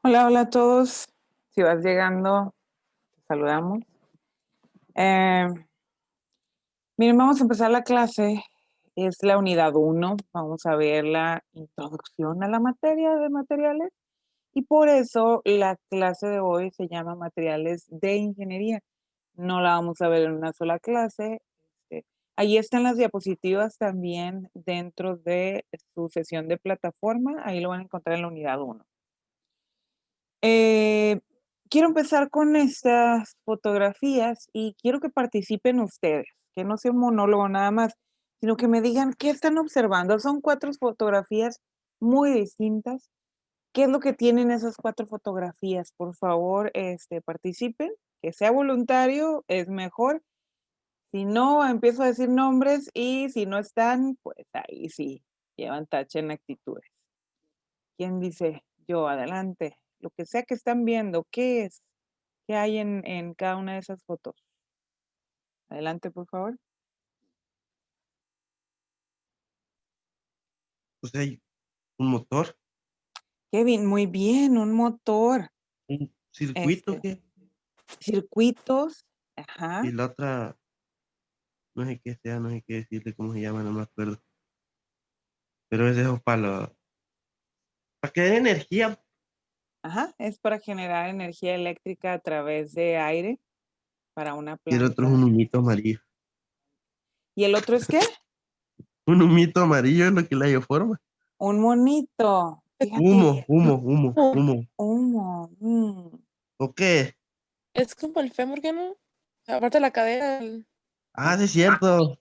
Hola, hola a todos. Si vas llegando, te saludamos. Eh, Miren, vamos a empezar la clase. Es la unidad 1. Vamos a ver la introducción a la materia de materiales. Y por eso la clase de hoy se llama Materiales de Ingeniería. No la vamos a ver en una sola clase. Ahí están las diapositivas también dentro de su sesión de plataforma. Ahí lo van a encontrar en la unidad 1. Eh, Quiero empezar con estas fotografías y quiero que participen ustedes, que no sea un monólogo nada más, sino que me digan qué están observando. Son 4 fotografías muy distintas. ¿Qué es lo que tienen esas 4 fotografías? Por favor, participen, que sea voluntario es mejor. Si no, empiezo a decir nombres y si no están, pues ahí sí, llevan tache en actitudes. ¿Quién dice? Yo, adelante. Lo que sea que están viendo, ¿qué es? ¿Qué hay en cada una de esas fotos? Adelante, por favor. Pues hay un motor, Kevin, muy bien, un motor, un circuito este, que, circuitos, y ajá, la otra, no sé qué sea, no sé qué decirle, cómo se llama, no me acuerdo. Pero es de esos para que dé energía. ajá, es para generar energía eléctrica a través de aire para una Y el otro es planta. un humito amarillo. ¿Y el otro es qué? Un humito amarillo es lo que le dio forma. Un monito. Humo, Fíjate, humo, humo, Oh, humo. humo. ¿O qué? es como el fémur, ¿que no? Aparte de la cadera, Ah, sí es cierto.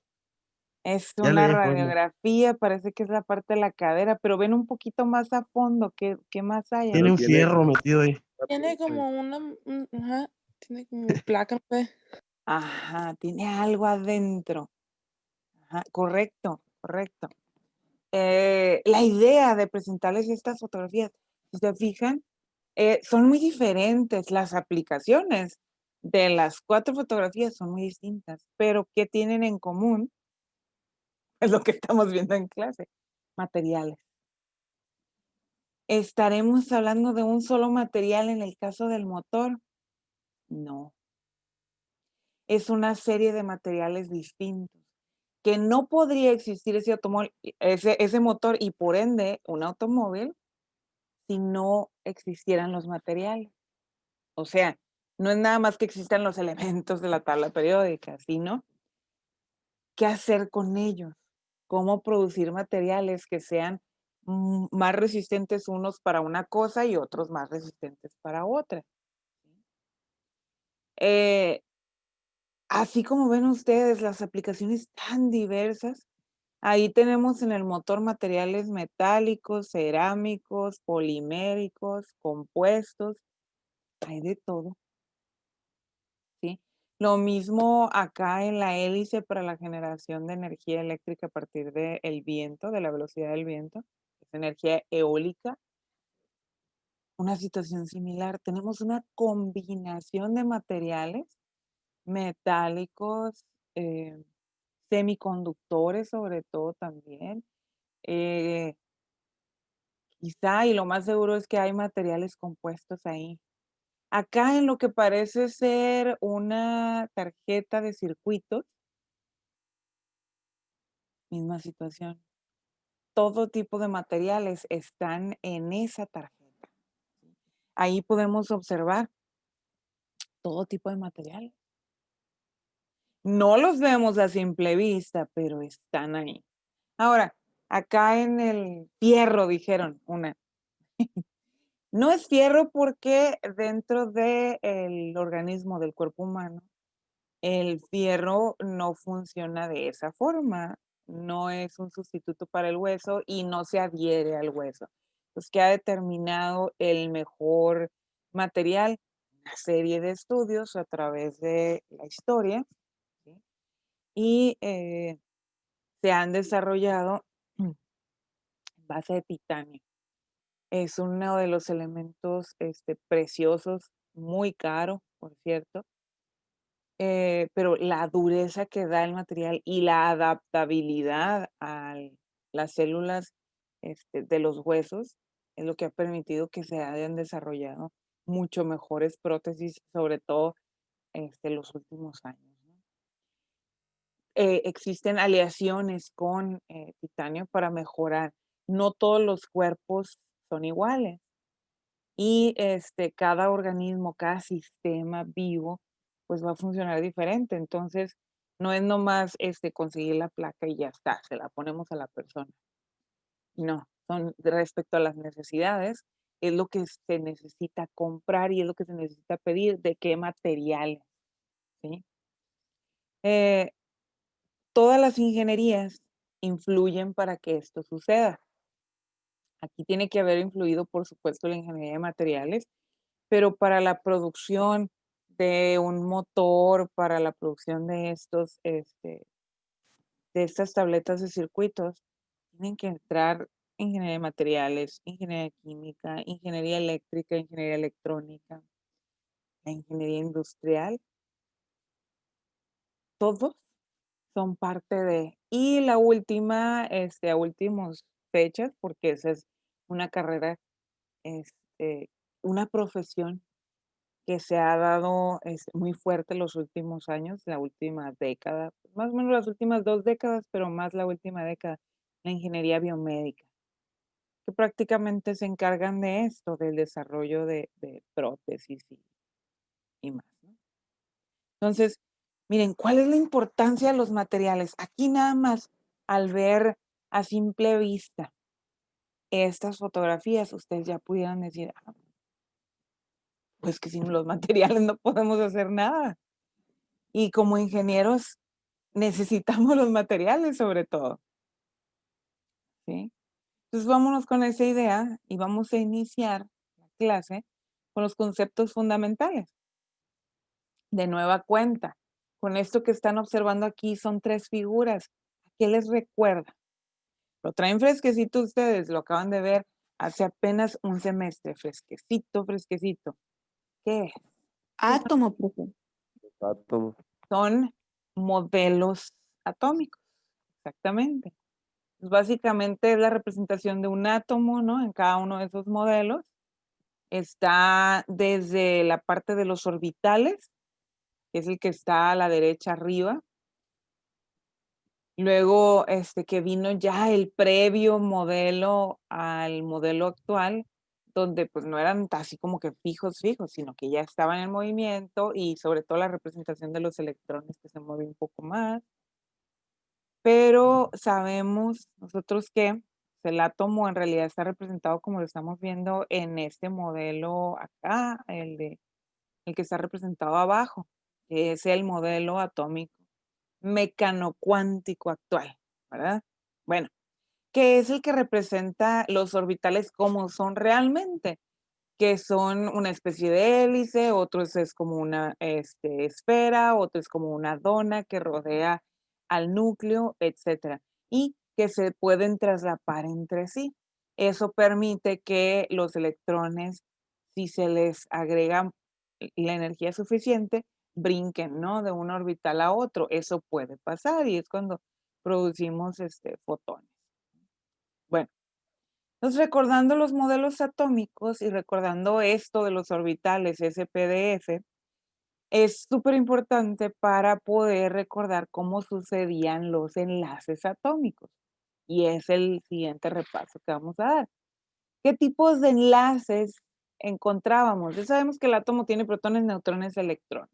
Es Ya le una di forma. radiografía, parece que es la parte de la cadera, pero ven un poquito más a fondo, ¿qué más hay Tiene ahí? un fierro metido ahí. tiene como una, ajá, tiene como placa, no sé. Ajá, tiene algo adentro. Ajá, correcto, correcto. La idea de presentarles estas fotografías, si se fijan, son muy diferentes. Las aplicaciones de las 4 fotografías son muy distintas, pero ¿qué tienen en común? Es lo que estamos viendo en clase, materiales. ¿Estaremos hablando de un solo material en el caso del motor? No, es una serie de materiales distintos, que no podría existir ese motor y por ende un automóvil si no existieran los materiales. O sea, no es nada más que existan los elementos de la tabla periódica, sino qué hacer con ellos, cómo producir materiales que sean más resistentes unos para una cosa y otros más resistentes para otra. Eh, Así como ven ustedes las aplicaciones tan diversas, ahí tenemos en el motor materiales metálicos, cerámicos, poliméricos, compuestos, hay de todo, ¿sí? Lo mismo acá en la hélice para la generación de energía eléctrica a partir del viento, de la velocidad del viento, es energía eólica. Una situación similar, tenemos una combinación de materiales metálicos, semiconductores sobre todo también. Eh, Quizá, y lo más seguro es que hay materiales compuestos ahí. Acá en lo que parece ser una tarjeta de circuitos, misma situación. Todo tipo de materiales están en esa tarjeta. Ahí podemos observar todo tipo de materiales. No los vemos a simple vista, pero están ahí. Ahora, acá en el fierro dijeron una. No es fierro porque dentro del organismo del cuerpo humano, el fierro no funciona de esa forma, no es un sustituto para el hueso y no se adhiere al hueso. Pues que ha determinado el mejor material, una serie de estudios a través de la historia, ¿sí? Y se han desarrollado en base de titanio. Es uno de los elementos, preciosos, muy caro, por cierto, pero la dureza que da el material y la adaptabilidad a las células, de los huesos es lo que ha permitido que se hayan desarrollado mucho mejores prótesis, sobre todo los últimos años, ¿no? Existen aleaciones con titanio para mejorar. No todos los cuerpos son iguales y cada organismo, cada sistema vivo, pues va a funcionar diferente. Entonces, no es nomás conseguir la placa y ya está, se la ponemos a la persona. No, son respecto a las necesidades, es lo que se necesita comprar y es lo que se necesita pedir, de qué materiales, ¿sí? Eh, todas las ingenierías influyen para que esto suceda. Aquí tiene que haber influido, por supuesto, la ingeniería de materiales, pero para la producción de un motor, para la producción de de estas tabletas de circuitos, tienen que entrar ingeniería de materiales, ingeniería química, ingeniería eléctrica, ingeniería electrónica, la ingeniería industrial, todos son parte de. Y la última, a últimos fechas, porque esa es una carrera, este, una profesión que se ha dado muy fuerte los últimos años, la última década, más o menos las últimas 2 décadas, pero más la última década, la ingeniería biomédica, que prácticamente se encargan de esto, del desarrollo de prótesis y más, ¿no? Entonces, miren, ¿cuál es la importancia de los materiales? Aquí nada más, al ver a simple vista estas fotografías, ustedes ya pudieran decir, "Ah, pues que sin los materiales no podemos hacer nada". Y como ingenieros necesitamos los materiales sobre todo, ¿sí? Entonces vámonos con esa idea y vamos a iniciar la clase con los conceptos fundamentales. De nueva cuenta, con esto que están observando aquí son 3 figuras. ¿A qué les recuerda? Lo traen fresquecito ustedes, lo acaban de ver hace apenas un semestre, fresquecito, fresquecito. ¿Qué es? Átomo, profe. Átomos. Son modelos atómicos, exactamente. Pues básicamente es la representación de un átomo, ¿no? En cada uno de esos modelos. Está desde la parte de los orbitales, que es el que está a la derecha arriba. Luego, que vino ya el previo modelo al modelo actual, donde pues no eran así como que fijos, sino que ya estaban en movimiento y sobre todo la representación de los electrones que se mueve un poco más. Pero sabemos nosotros que el átomo en realidad está representado como lo estamos viendo en este modelo acá, el que está representado abajo, que es el modelo atómico mecanocuántico actual, ¿verdad? Bueno, que es el que representa los orbitales como son realmente, que son una especie de hélice, otro es como una esfera, otro es como una dona que rodea al núcleo, etcétera, y que se pueden traslapar entre sí. Eso permite que los electrones, si se les agrega la energía suficiente, brinquen, ¿no? De un orbital a otro. Eso puede pasar y es cuando producimos fotones. Bueno, entonces, recordando los modelos atómicos y recordando esto de los orbitales SPDF, es súper importante para poder recordar cómo sucedían los enlaces atómicos. Y es el siguiente repaso que vamos a dar. ¿Qué tipos de enlaces encontrábamos? Ya sabemos que el átomo tiene protones, neutrones, electrones.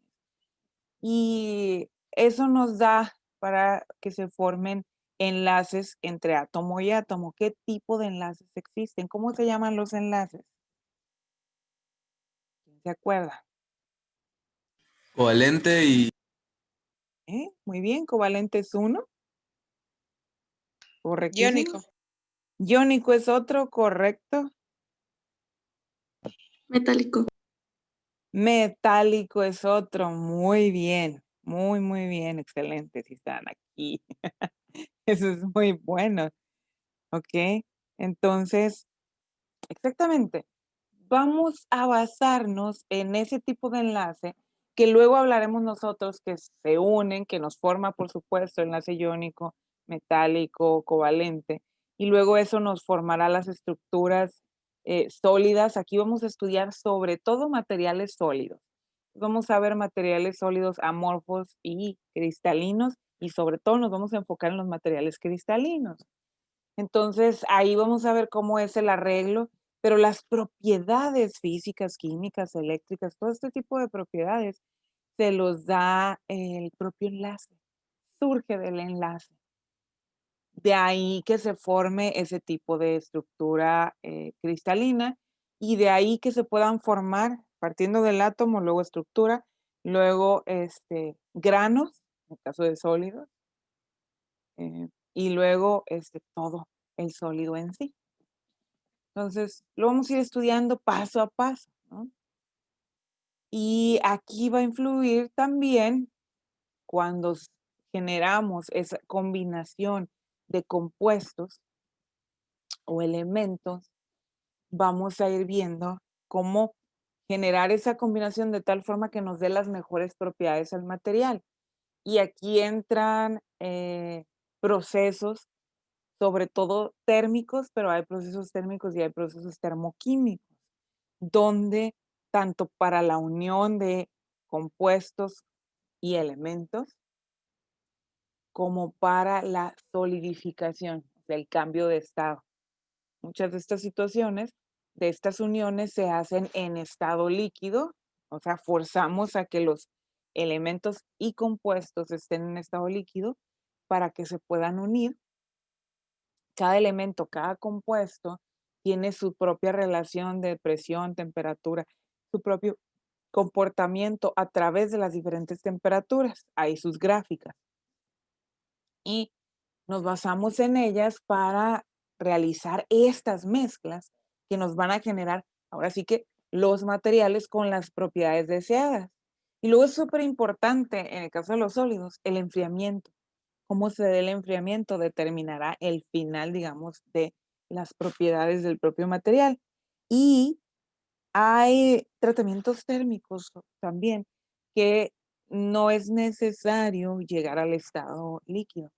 Y eso nos da para que se formen enlaces entre átomo y átomo. ¿Qué tipo de enlaces existen? ¿Cómo se llaman los enlaces? ¿Quién se acuerda? Covalente y Muy bien, covalente es uno. Correctísimo. Iónico. Iónico es otro, correcto. Metálico. Metálico es otro, muy bien, muy bien, excelente, si están aquí. Eso es muy bueno, ¿ok? Entonces, exactamente, vamos a basarnos en ese tipo de enlace que luego hablaremos nosotros que se unen, que nos forma, por supuesto, enlace iónico, metálico, covalente, y luego eso nos formará las estructuras sólidas. Aquí vamos a estudiar sobre todo materiales sólidos. Vamos a ver materiales sólidos amorfos y cristalinos y sobre todo nos vamos a enfocar en los materiales cristalinos. Entonces, ahí vamos a ver cómo es el arreglo, pero las propiedades físicas, químicas, eléctricas, todo este tipo de propiedades se los da el propio enlace, surge del enlace. De ahí que se forme ese tipo de estructura cristalina y de ahí que se puedan formar, partiendo del átomo, luego estructura, luego granos, en el caso de sólidos, y luego todo el sólido en sí. Entonces, lo vamos a ir estudiando paso a paso, ¿no? Y aquí va a influir también cuando generamos esa combinación de compuestos o elementos, vamos a ir viendo cómo generar esa combinación de tal forma que nos dé las mejores propiedades al material. Y aquí entran procesos, sobre todo térmicos, pero hay procesos térmicos y hay procesos termoquímicos, donde tanto para la unión de compuestos y elementos, como para la solidificación, o sea, el cambio de estado. Muchas de estas situaciones, de estas uniones, se hacen en estado líquido, o sea, forzamos a que los elementos y compuestos estén en estado líquido para que se puedan unir. Cada elemento, cada compuesto tiene su propia relación de presión, temperatura, su propio comportamiento a través de las diferentes temperaturas. Hay sus gráficas. Y nos basamos en ellas para realizar estas mezclas que nos van a generar, ahora sí que, los materiales con las propiedades deseadas. Y luego es súper importante, en el caso de los sólidos, el enfriamiento. Cómo se dé el enfriamiento determinará el final, digamos, de las propiedades del propio material. Y hay tratamientos térmicos también que no es necesario llegar al estado líquido.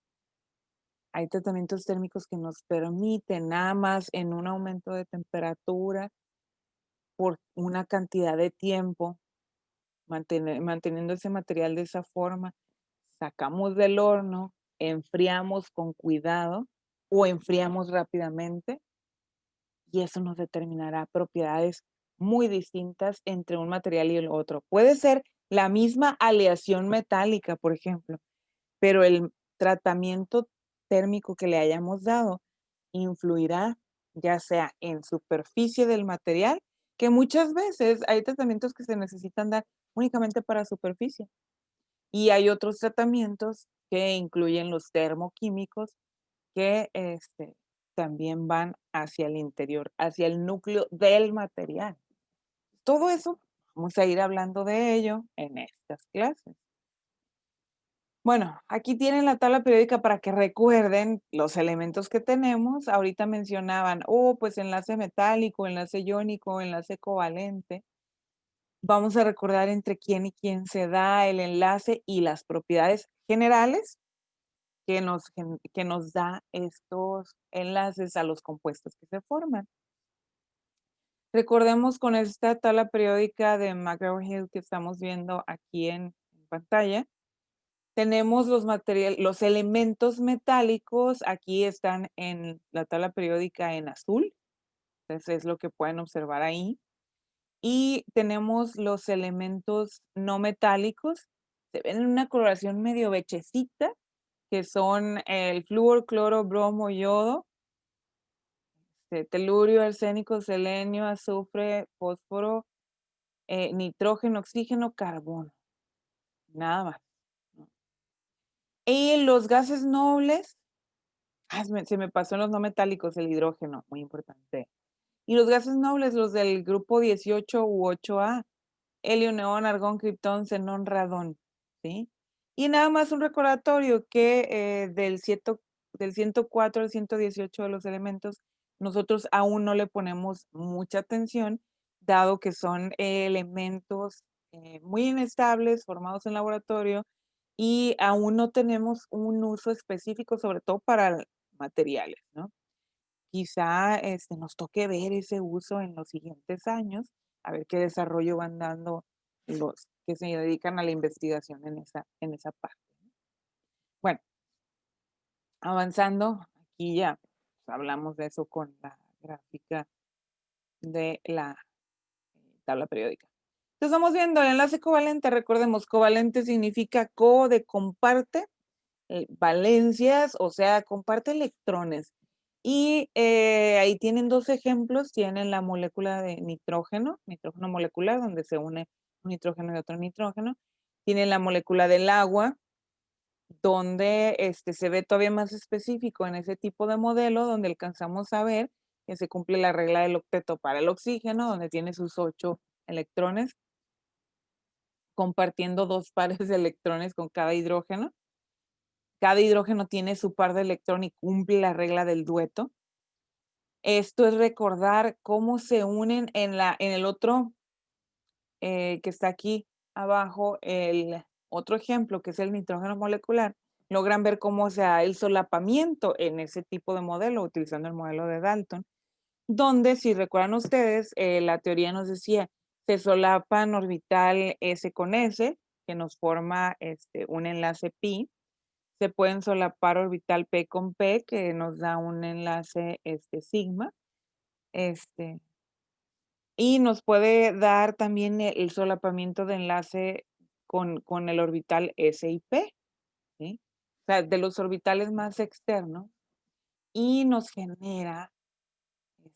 Hay tratamientos térmicos que nos permiten nada más en un aumento de temperatura por una cantidad de tiempo, manteniendo ese material de esa forma, sacamos del horno, enfriamos con cuidado o enfriamos rápidamente y eso nos determinará propiedades muy distintas entre un material y el otro. Puede ser la misma aleación metálica, por ejemplo, pero el tratamiento térmico que le hayamos dado influirá ya sea en superficie del material, que muchas veces hay tratamientos que se necesitan dar únicamente para superficie. Y hay otros tratamientos que incluyen los termoquímicos que también van hacia el interior, hacia el núcleo del material. Todo eso vamos a ir hablando de ello en estas clases. Bueno, aquí tienen la tabla periódica para que recuerden los elementos que tenemos. Ahorita mencionaban, pues enlace metálico, enlace iónico, enlace covalente. Vamos a recordar entre quién y quién se da el enlace y las propiedades generales que nos da estos enlaces a los compuestos que se forman. Recordemos con esta tabla periódica de McGraw-Hill que estamos viendo aquí en pantalla, tenemos los elementos metálicos, aquí están en la tabla periódica en azul, entonces es lo que pueden observar ahí. Y tenemos los elementos no metálicos, se ven en una coloración medio bechecita, que son el flúor, cloro, bromo, yodo, telurio, arsénico, selenio, azufre, fósforo, nitrógeno, oxígeno, carbono, nada más, ¿no? Y los gases nobles, se me pasó en los no metálicos el hidrógeno, muy importante. Y los gases nobles, los del grupo 18 u 8A, helio, neón, argón, criptón, xenón, radón, ¿sí? Y nada más un recordatorio que del 104 al 118 de los elementos, nosotros aún no le ponemos mucha atención, dado que son elementos muy inestables, formados en laboratorio, y aún no tenemos un uso específico, sobre todo para materiales, ¿no? quizá nos toque ver ese uso en los siguientes años, a ver qué desarrollo van dando los que se dedican a la investigación en esa parte. Bueno, avanzando, aquí ya pues, hablamos de eso con la gráfica de la tabla periódica. Entonces, estamos viendo el enlace covalente. Recordemos, covalente significa co de comparte, valencias, o sea, comparte electrones. Y ahí tienen dos ejemplos. Tienen la molécula de nitrógeno molecular, donde se une un nitrógeno y otro nitrógeno. Tienen la molécula del agua, donde se ve todavía más específico en ese tipo de modelo, donde alcanzamos a ver que se cumple la regla del octeto para el oxígeno, donde tiene sus 8 electrones, compartiendo 2 pares de electrones con cada hidrógeno. Cada hidrógeno tiene su par de electrón y cumple la regla del dueto. Esto es recordar cómo se unen en el otro que está aquí abajo, el otro ejemplo, que es el nitrógeno molecular. Logran ver cómo se da el solapamiento en ese tipo de modelo, utilizando el modelo de Dalton, donde, si recuerdan ustedes, la teoría nos decía, se solapan orbital S con S, que nos forma un enlace pi. Se pueden solapar orbital P con P, que nos da un enlace sigma. Y nos puede dar también el solapamiento de enlace con el orbital S y P, ¿sí? O sea, de los orbitales más externos, y nos genera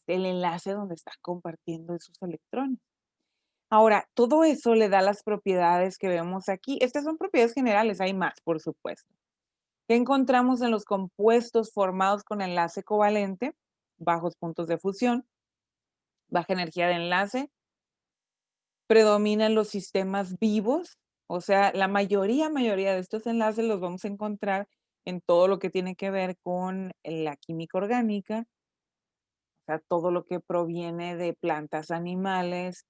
el enlace donde está compartiendo esos electrones. Ahora, todo eso le da las propiedades que vemos aquí. Estas son propiedades generales, hay más, por supuesto. ¿Qué encontramos en los compuestos formados con enlace covalente? Bajos puntos de fusión, baja energía de enlace, predominan los sistemas vivos, o sea, la mayoría de estos enlaces los vamos a encontrar en todo lo que tiene que ver con la química orgánica, o sea, todo lo que proviene de plantas, animales,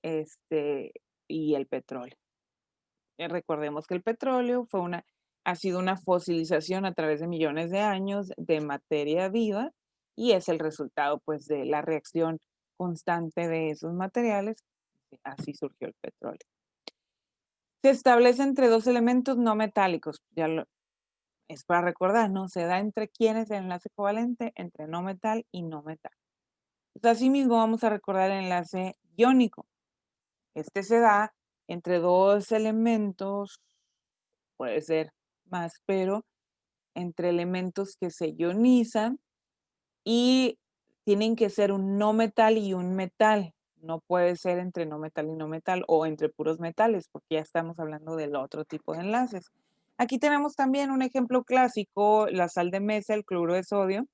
y el petróleo. Recordemos que el petróleo ha sido una fosilización a través de millones de años de materia viva y es el resultado, pues, de la reacción constante de esos materiales. Así surgió el petróleo. Se establece entre dos elementos no metálicos. Es para recordar, ¿no? Se da entre quiénes el enlace covalente, entre no metal y no metal. Pues asimismo, vamos a recordar el enlace iónico. Este se da entre dos elementos, puede ser más, pero entre elementos que se ionizan y tienen que ser un no metal y un metal. No puede ser entre no metal y no metal o entre puros metales, porque ya estamos hablando del otro tipo de enlaces. Aquí tenemos también un ejemplo clásico, la sal de mesa, el cloruro de sodio,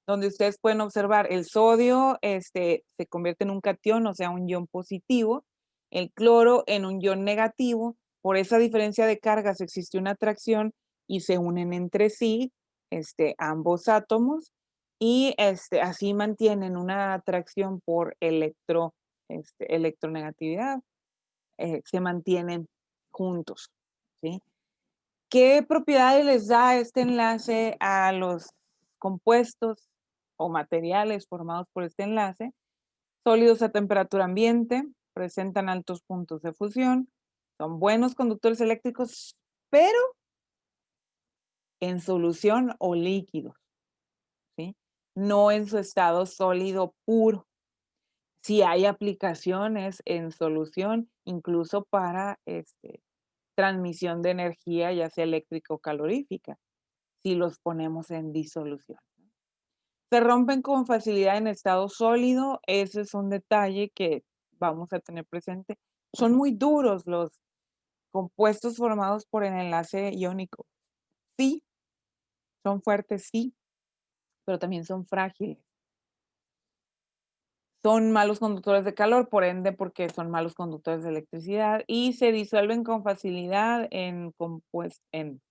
donde ustedes pueden observar el sodio se convierte en un catión, o sea, un ion positivo, el cloro en un ion negativo. Por esa diferencia de cargas existe una atracción y se unen entre sí ambos átomos y así mantienen una atracción por electronegatividad, se mantienen juntos, ¿sí? ¿Qué propiedades les da este enlace a los compuestos o materiales formados por este enlace? Sólidos a temperatura ambiente, presentan altos puntos de fusión, son buenos conductores eléctricos, pero en solución o líquidos, ¿sí? No en su estado sólido puro. Sí hay aplicaciones en solución, incluso para transmisión de energía, ya sea eléctrica o calorífica, si los ponemos en disolución. Se rompen con facilidad en estado sólido, ese es un detalle que vamos a tener presente. Son muy duros los compuestos formados por el enlace iónico. Sí, son fuertes, sí, pero también son frágiles. Son malos conductores de calor, por ende, porque son malos conductores de electricidad y se disuelven con facilidad en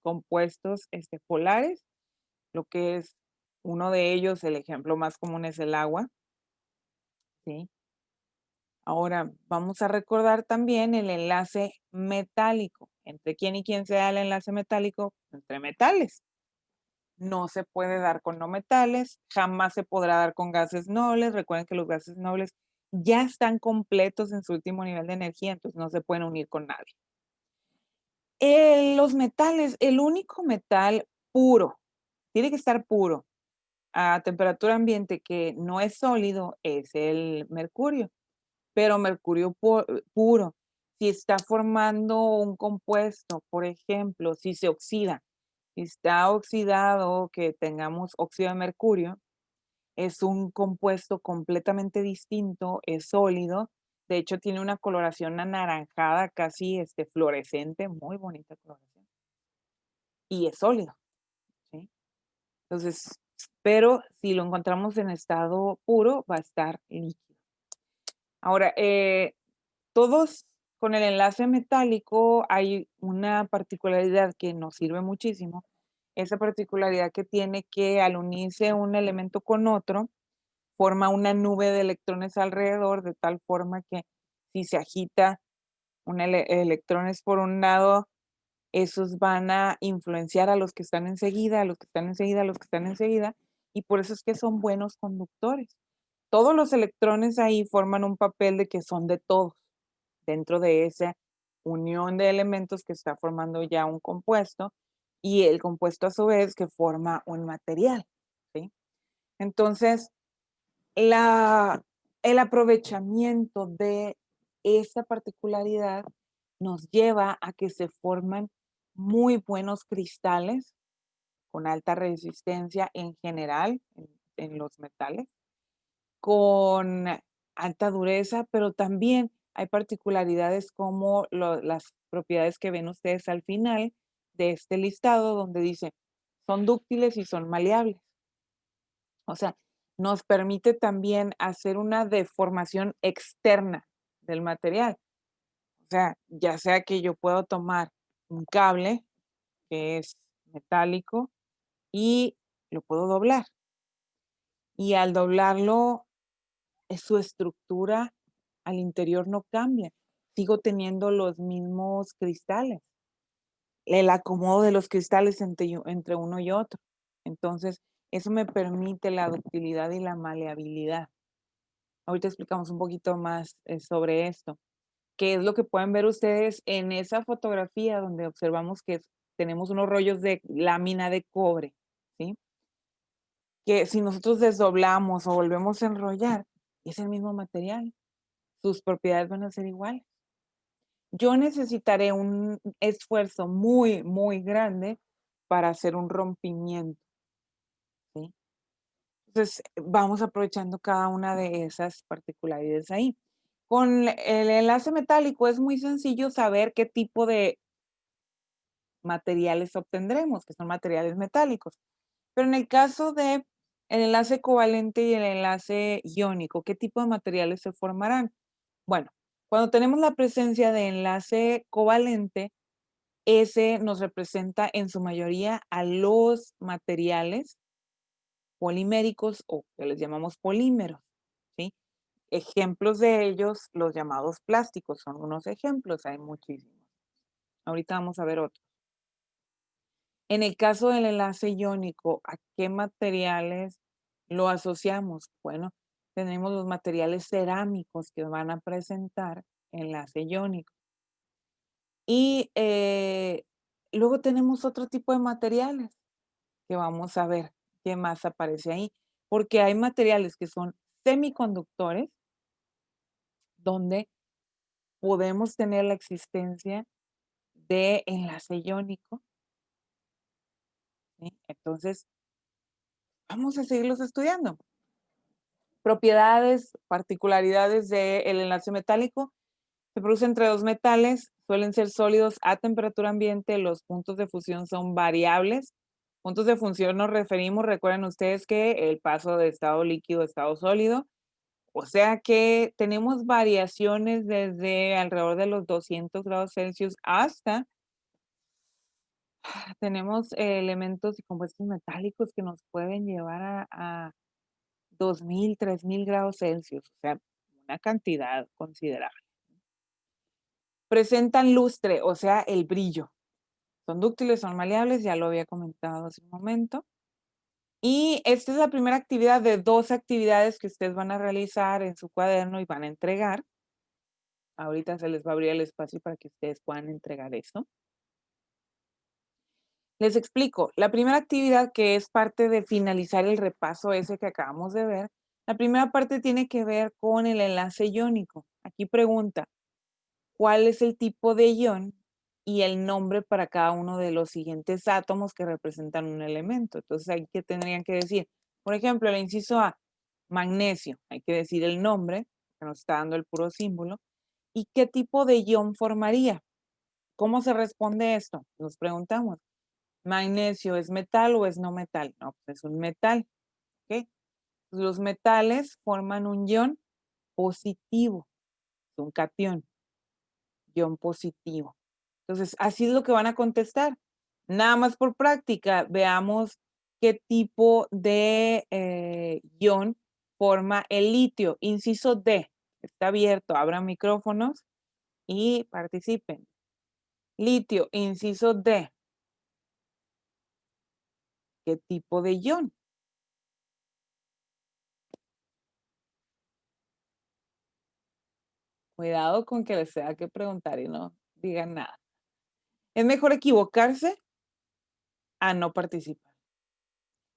compuestos polares, lo que es uno de ellos, el ejemplo más común es el agua, ¿sí? Ahora, vamos a recordar también el enlace metálico. ¿Entre quién y quién se da el enlace metálico? Entre metales. no se puede dar con no metales, jamás se podrá dar con gases nobles. Recuerden que los gases nobles ya están completos en su último nivel de energía, entonces no se pueden unir con nadie. Los metales, el único metal puro, tiene que estar puro, a temperatura ambiente que no es sólido, es el mercurio, pero mercurio puro. Si está formando un compuesto, por ejemplo, si se oxida, si está oxidado, que tengamos óxido de mercurio, es un compuesto completamente distinto, es sólido, de hecho tiene una coloración anaranjada, casi fluorescente, muy bonita coloración, y es sólido, ¿sí? Entonces, pero si lo encontramos en estado puro, va a estar líquido. Ahora, todos con el enlace metálico hay una particularidad que nos sirve muchísimo, esa particularidad que tiene que al unirse un elemento con otro, forma una nube de electrones alrededor, de tal forma que si se agita electrones por un lado, esos van a influenciar a los que están enseguida, a los que están enseguida, a los que están enseguida, y por eso es que son buenos conductores. Todos los electrones ahí forman un papel de que son de todos, dentro de esa unión de elementos que está formando ya un compuesto, y el compuesto a su vez que forma un material, ¿sí? Entonces, el aprovechamiento de esa particularidad nos lleva a que se forman muy buenos cristales con alta resistencia en general en los metales, con alta dureza, pero también hay particularidades como las propiedades que ven ustedes al final de este listado, donde dice son dúctiles y son maleables. O sea, nos permite también hacer una deformación externa del material. O sea, ya sea que yo puedo tomar un cable que es metálico y lo puedo doblar. Y al doblarlo, su estructura al interior no cambia. Sigo teniendo los mismos cristales. El acomodo de los cristales entre uno y otro. Entonces, eso me permite la ductilidad y la maleabilidad. Ahorita explicamos un poquito más sobre esto. ¿Qué es lo que pueden ver ustedes en esa fotografía donde observamos que tenemos unos rollos de lámina de cobre, ¿sí? Que si nosotros desdoblamos o volvemos a enrollar, es el mismo material. Sus propiedades van a ser iguales. Yo necesitaré un esfuerzo muy, muy grande para hacer un rompimiento, ¿sí? Entonces, vamos aprovechando cada una de esas particularidades ahí. Con el enlace metálico es muy sencillo saber qué tipo de materiales obtendremos, que son materiales metálicos. Pero en el caso de el enlace covalente y el enlace iónico, ¿qué tipo de materiales se formarán? Bueno, cuando tenemos la presencia de enlace covalente, ese nos representa en su mayoría a los materiales poliméricos o que les llamamos polímeros, ¿sí? Ejemplos de ellos, los llamados plásticos, son unos ejemplos, hay muchísimos. Ahorita vamos a ver otros. En el caso del enlace iónico, ¿a qué materiales lo asociamos? Bueno, tenemos los materiales cerámicos que van a presentar enlace iónico. Y luego tenemos otro tipo de materiales que vamos a ver qué más aparece ahí, porque hay materiales que son semiconductores, donde podemos tener la existencia de enlace iónico, ¿sí? Entonces, vamos a seguirlos estudiando. Propiedades, particularidades del enlace metálico. Se produce entre dos metales, suelen ser sólidos a temperatura ambiente, los puntos de fusión son variables. Puntos de fusión nos referimos, recuerden ustedes que el paso de estado líquido a estado sólido, o sea que tenemos variaciones desde alrededor de los 200 grados Celsius hasta tenemos elementos y compuestos metálicos que nos pueden llevar a 2000, 3000 grados Celsius, o sea, una cantidad considerable. Presentan lustre, o sea, el brillo. Son dúctiles, son maleables, ya lo había comentado hace un momento. Y esta es la primera actividad de 2 actividades que ustedes van a realizar en su cuaderno y van a entregar. Ahorita se les va a abrir el espacio para que ustedes puedan entregar eso. Les explico, la primera actividad que es parte de finalizar el repaso ese que acabamos de ver, la primera parte tiene que ver con el enlace iónico. Aquí pregunta, ¿cuál es el tipo de ion y el nombre para cada uno de los siguientes átomos que representan un elemento? Entonces, ahí que tendrían que decir, por ejemplo, el inciso A, magnesio, hay que decir el nombre, que nos está dando el puro símbolo, y qué tipo de ion formaría. ¿Cómo se responde esto? Nos preguntamos. ¿Magnesio es metal o es no metal? No, pues es un metal. ¿Ok? Los metales forman un ion positivo, es un cation, ion positivo. Entonces, así es lo que van a contestar. Nada más por práctica, veamos qué tipo de ion forma el litio. Inciso D, está abierto, abran micrófonos y participen. Litio, inciso D. ¿Qué tipo de ion? Cuidado con que les tenga que preguntar y no digan nada. Es mejor equivocarse a no participar.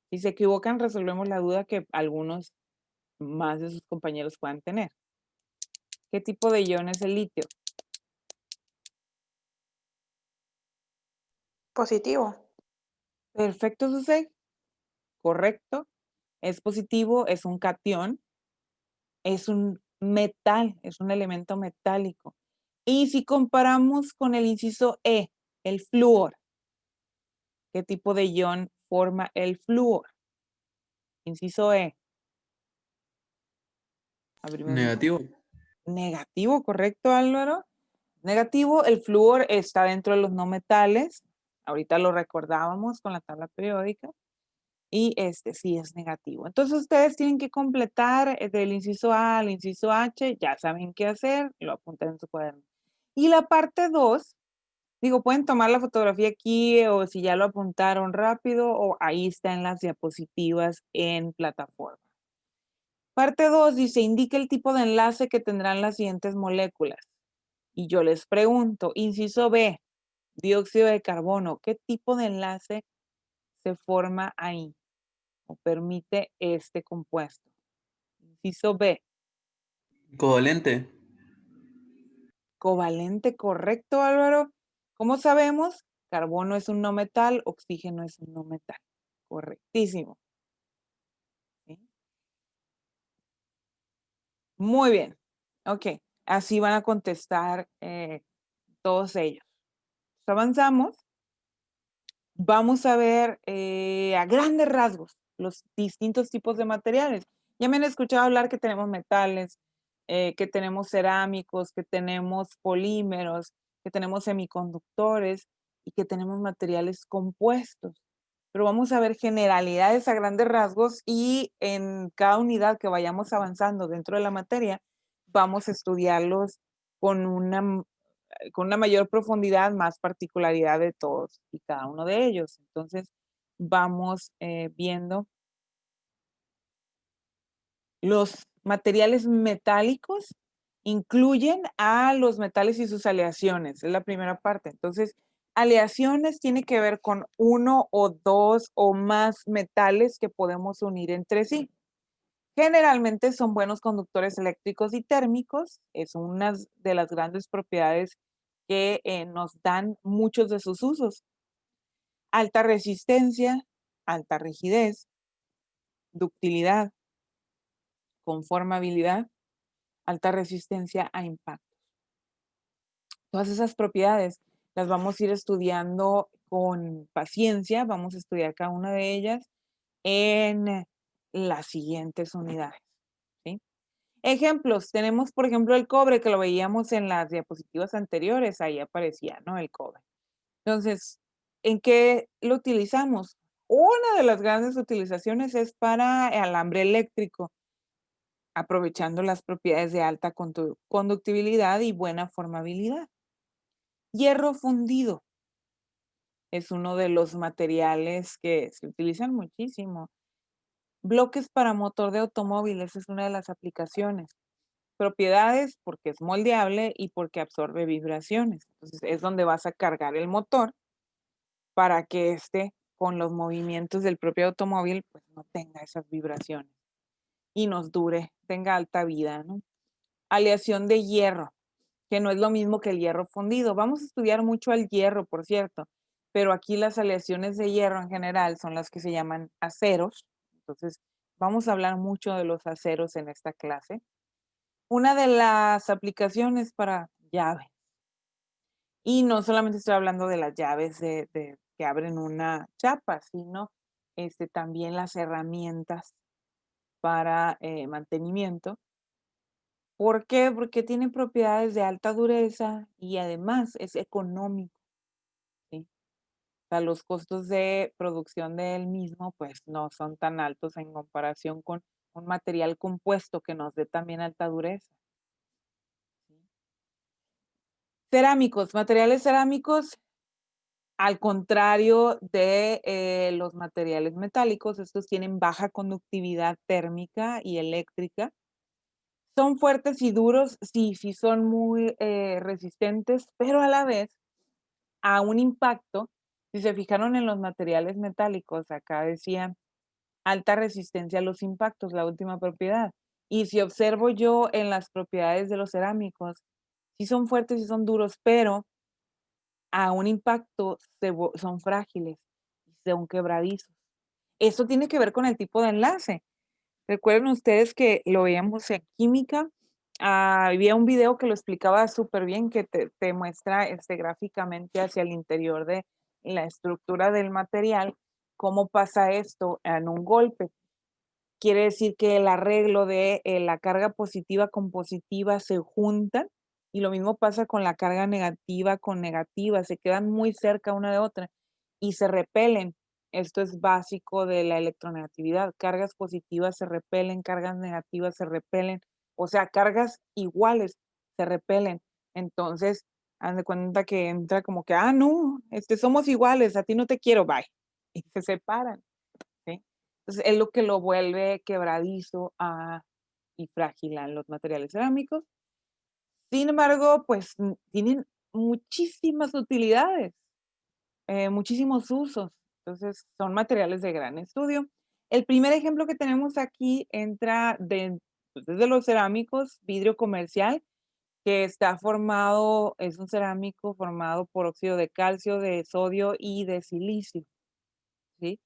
Si se equivocan, resolvemos la duda que algunos más de sus compañeros puedan tener. ¿Qué tipo de ion es el litio? Positivo. Perfecto, Susei. Correcto. Es positivo, es un cation, es un metal, es un elemento metálico. Y si comparamos con el inciso E, el flúor, ¿qué tipo de ion forma el flúor? Inciso E. Abrimos Negativo. negativo, ¿correcto, Álvaro? Negativo, el flúor está dentro de los no metales. Ahorita lo recordábamos con la tabla periódica. Y este sí es negativo. Entonces ustedes tienen que completar del inciso A al inciso H, ya saben qué hacer, lo apuntan en su cuaderno. Y la parte 2, digo, pueden tomar la fotografía aquí o si ya lo apuntaron rápido o ahí está en las diapositivas en plataforma. Parte 2 dice, indica el tipo de enlace que tendrán las siguientes moléculas. Y yo les pregunto, inciso B, dióxido de carbono, ¿qué tipo de enlace se forma ahí o permite este compuesto? Inciso B, Covalente. covalente, correcto, Álvaro. ¿Cómo sabemos? Carbono es un no metal, oxígeno es un no metal. Correctísimo. ¿Sí? Muy bien. Ok, así van a contestar todos ellos. Avanzamos. Vamos a ver a grandes rasgos los distintos tipos de materiales. Ya me han escuchado hablar que tenemos metales, que tenemos cerámicos, que tenemos polímeros, que tenemos semiconductores y que tenemos materiales compuestos. Pero vamos a ver generalidades a grandes rasgos y en cada unidad que vayamos avanzando dentro de la materia, vamos a estudiarlos con una mayor profundidad, más particularidad de todos y cada uno de ellos. Entonces, vamos viendo los materiales metálicos incluyen a los metales y sus aleaciones, es la primera parte. Entonces, aleaciones tiene que ver con uno o dos o más metales que podemos unir entre sí. Generalmente son buenos conductores eléctricos y térmicos, es una de las grandes propiedades que nos dan muchos de sus usos. Alta resistencia, alta rigidez, ductilidad, conformabilidad, alta resistencia a impactos. Todas esas propiedades las vamos a ir estudiando con paciencia, vamos a estudiar cada una de ellas en las siguientes unidades. ¿Sí? Ejemplos, tenemos por ejemplo el cobre que lo veíamos en las diapositivas anteriores, ahí aparecía, ¿no? El cobre. Entonces, ¿en qué lo utilizamos? Una de las grandes utilizaciones es para alambre eléctrico, aprovechando las propiedades de alta conductibilidad y buena formabilidad. Hierro fundido es uno de los materiales que se utilizan muchísimo Bloques para motor de automóviles es una de las aplicaciones. Propiedades, porque es moldeable y porque absorbe vibraciones. Entonces, es donde vas a cargar el motor para que con los movimientos del propio automóvil, pues no tenga esas vibraciones y nos dure, tenga alta vida, ¿no? Aleación de hierro, que no es lo mismo que el hierro fundido. Vamos a estudiar mucho el hierro, por cierto, pero aquí las aleaciones de hierro en general son las que se llaman aceros. Entonces, vamos a hablar mucho de los aceros en esta clase. Una de las aplicaciones para llaves. Y no solamente estoy hablando de las llaves que abren una chapa, sino también las herramientas para mantenimiento. ¿Por qué? Porque tiene propiedades de alta dureza y además es económico, ¿sí? O sea, los costos de producción del mismo pues no son tan altos en comparación con un material compuesto que nos dé también alta dureza. ¿Sí? Cerámicos, materiales cerámicos, al contrario de los materiales metálicos, estos tienen baja conductividad térmica y eléctrica. Son fuertes y duros, sí son muy resistentes, pero a la vez a un impacto, si se fijaron en los materiales metálicos, acá decía alta resistencia a los impactos, la última propiedad. Y si observo yo en las propiedades de los cerámicos, sí son fuertes y son duros, pero a un impacto son frágiles y son quebradizos. Eso tiene que ver con el tipo de enlace. Recuerden ustedes que lo veíamos en química. Había un video que lo explicaba súper bien, que te muestra gráficamente hacia el interior de la estructura del material, cómo pasa esto en un golpe. Quiere decir que el arreglo de la carga positiva con positiva se juntan y lo mismo pasa con la carga negativa con negativa, se quedan muy cerca una de otra y se repelen. Esto es básico de la electronegatividad. Cargas positivas se repelen, cargas negativas se repelen, o sea, cargas iguales se repelen. Entonces, haz de cuenta que entra como que, no, somos iguales, a ti no te quiero, bye. Y se separan. ¿Sí? Entonces, es lo que lo vuelve quebradizo y frágil a los materiales cerámicos. Sin embargo, pues tienen muchísimas utilidades, muchísimos usos. Entonces, son materiales de gran estudio. El primer ejemplo que tenemos aquí entra desde los cerámicos, vidrio comercial, que está formado, es un cerámico formado por óxido de calcio, de sodio y de silicio. ¿Sí?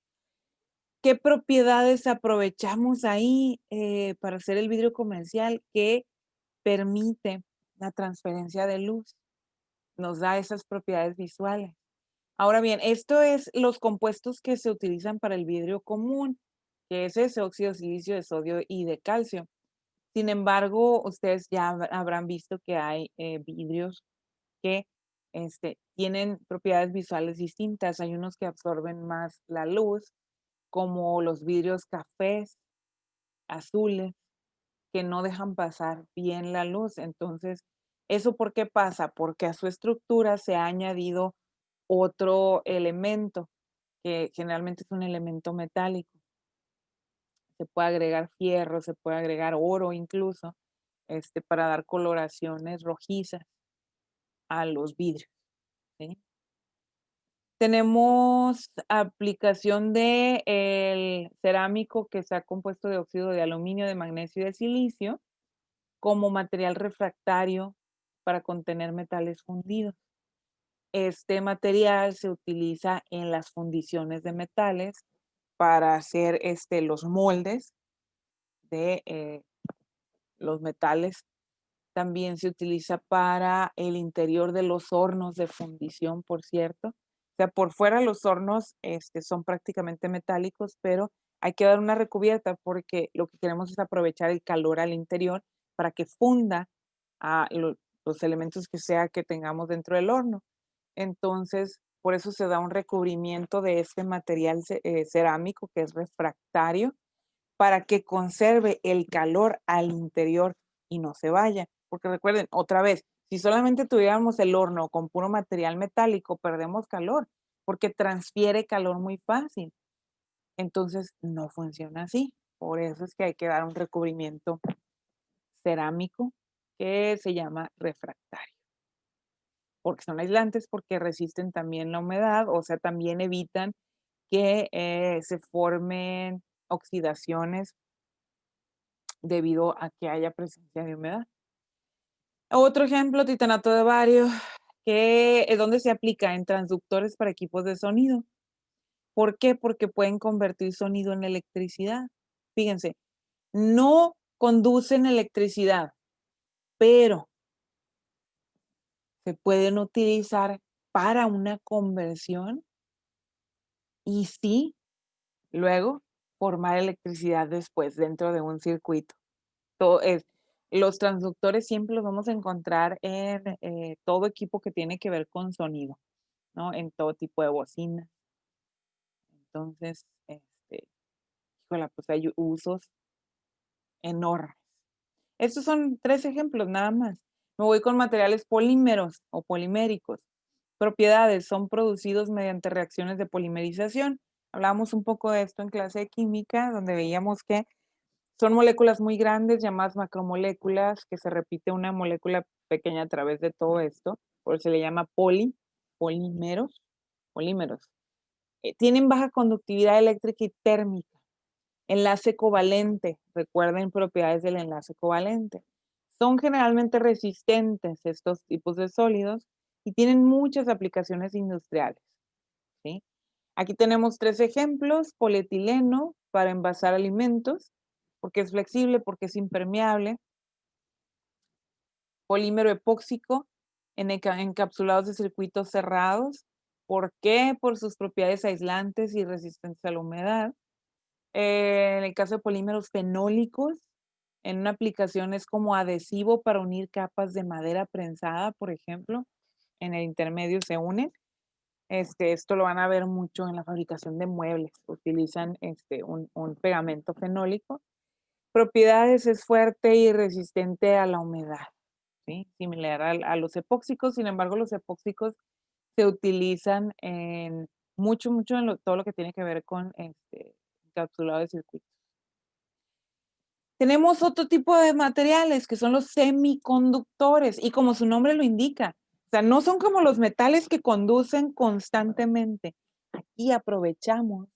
¿Qué propiedades aprovechamos ahí para hacer el vidrio comercial que permite la transferencia de luz? Nos da esas propiedades visuales. Ahora bien, esto es los compuestos que se utilizan para el vidrio común, que es ese óxido de silicio, de sodio y de calcio. Sin embargo, ustedes ya habrán visto que hay vidrios que tienen propiedades visuales distintas. Hay unos que absorben más la luz, como los vidrios cafés, azules, que no dejan pasar bien la luz. Entonces, ¿eso por qué pasa? Porque a su estructura se ha añadido otro elemento, que generalmente es un elemento metálico. Se puede agregar fierro, se puede agregar oro incluso, para dar coloraciones rojizas a los vidrios. ¿Sí? Tenemos aplicación de el cerámico que se ha compuesto de óxido de aluminio, de magnesio y de silicio como material refractario para contener metales fundidos. Este material se utiliza en las fundiciones de metales para hacer los moldes de los metales. También se utiliza para el interior de los hornos de fundición, por cierto. O sea, por fuera los hornos son prácticamente metálicos, pero hay que dar una recubierta porque lo que queremos es aprovechar el calor al interior para que funda los elementos que sea que tengamos dentro del horno. Entonces, por eso se da un recubrimiento de este material cerámico que es refractario para que conserve el calor al interior y no se vaya. Porque recuerden, otra vez, si solamente tuviéramos el horno con puro material metálico, perdemos calor, porque transfiere calor muy fácil. Entonces, no funciona así. Por eso es que hay que dar un recubrimiento cerámico que se llama refractario. Porque son aislantes, porque resisten también la humedad, o sea, también evitan que se formen oxidaciones debido a que haya presencia de humedad. Otro ejemplo, titanato de bario, que es donde se aplica en transductores para equipos de sonido. ¿Por qué? Porque pueden convertir sonido en electricidad. Fíjense, no conducen electricidad, pero se pueden utilizar para una conversión y sí, luego formar electricidad después dentro de un circuito. Los transductores siempre los vamos a encontrar en todo equipo que tiene que ver con sonido, ¿no? En todo tipo de bocinas. Entonces, híjola, pues hay usos enormes. Estos son 3 ejemplos nada más. Me voy con materiales polímeros o poliméricos. Propiedades: son producidos mediante reacciones de polimerización. Hablábamos un poco de esto en clase de química, donde veíamos que son moléculas muy grandes, llamadas macromoléculas, que se repite una molécula pequeña a través de todo esto, por eso se le llama polímeros. Tienen baja conductividad eléctrica y térmica. Enlace covalente, recuerden propiedades del enlace covalente. Son generalmente resistentes estos tipos de sólidos y tienen muchas aplicaciones industriales, ¿sí? Aquí tenemos 3 ejemplos: polietileno para envasar alimentos, porque es flexible, porque es impermeable. Polímero epóxico en encapsulados de circuitos cerrados. ¿Por qué? Por sus propiedades aislantes y resistentes a la humedad. En el caso de polímeros fenólicos, en una aplicación es como adhesivo para unir capas de madera prensada, por ejemplo. En el intermedio se unen. Esto lo van a ver mucho en la fabricación de muebles. Utilizan un pegamento fenólico. Propiedades: es fuerte y resistente a la humedad, ¿sí? Similar a los epóxicos. Sin embargo, los epóxicos se utilizan en mucho en todo lo que tiene que ver con encapsulado de circuitos. Tenemos otro tipo de materiales que son los semiconductores, y como su nombre lo indica, o sea, no son como los metales que conducen constantemente. Aquí aprovechamos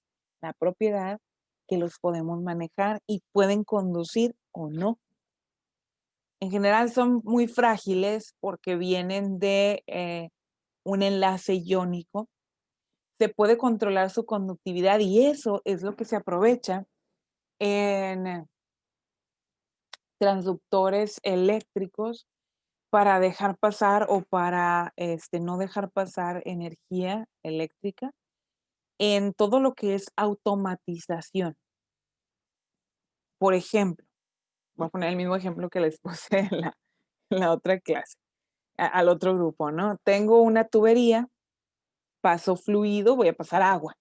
la propiedad que los podemos manejar y pueden conducir o no. En general son muy frágiles porque vienen de un enlace iónico. Se puede controlar su conductividad y eso es lo que se aprovecha en transductores eléctricos para dejar pasar o para no dejar pasar energía eléctrica en todo lo que es automatización. Por ejemplo, voy a poner el mismo ejemplo que les puse en la otra clase, al otro grupo, ¿no? Tengo una tubería, paso fluido, voy a pasar agua.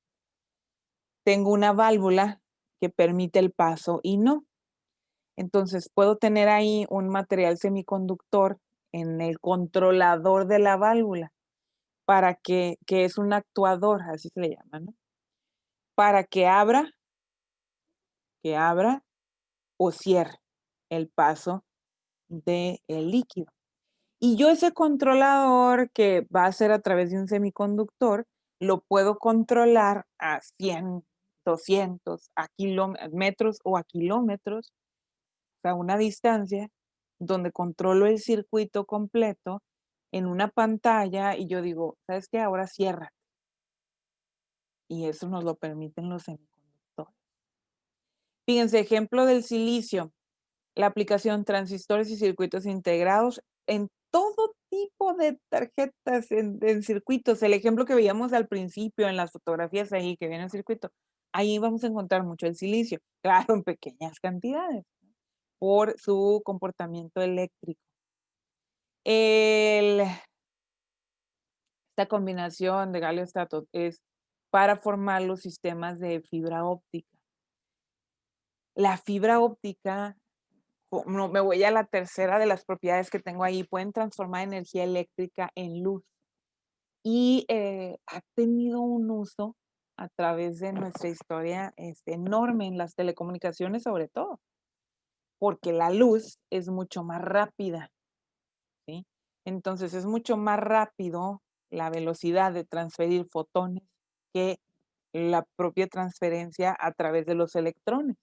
Tengo una válvula que permite el paso y no. Entonces, puedo tener ahí un material semiconductor en el controlador de la válvula para que es un actuador, así se le llama, ¿no? Para que abra o cierre el paso del líquido. Y yo ese controlador, que va a ser a través de un semiconductor, lo puedo controlar a 100, 200, a metros o a kilómetros, a una distancia, donde controlo el circuito completo en una pantalla y yo digo, ¿sabes qué? Ahora cierra. Y eso nos lo permiten los semiconductores. Fíjense, ejemplo del silicio, la aplicación transistores y circuitos integrados en todo tipo de tarjetas, en circuitos. El ejemplo que veíamos al principio en las fotografías ahí que viene el circuito, ahí vamos a encontrar mucho el silicio, claro, en pequeñas cantidades, ¿no? Por su comportamiento eléctrico. Esta combinación de galio estato es para formar los sistemas de fibra óptica. La fibra óptica, me voy a la tercera de las propiedades que tengo ahí, pueden transformar energía eléctrica en luz. Y ha tenido un uso a través de nuestra historia enorme en las telecomunicaciones sobre todo, porque la luz es mucho más rápida, ¿sí? Entonces es mucho más rápido la velocidad de transferir fotones que la propia transferencia a través de los electrones.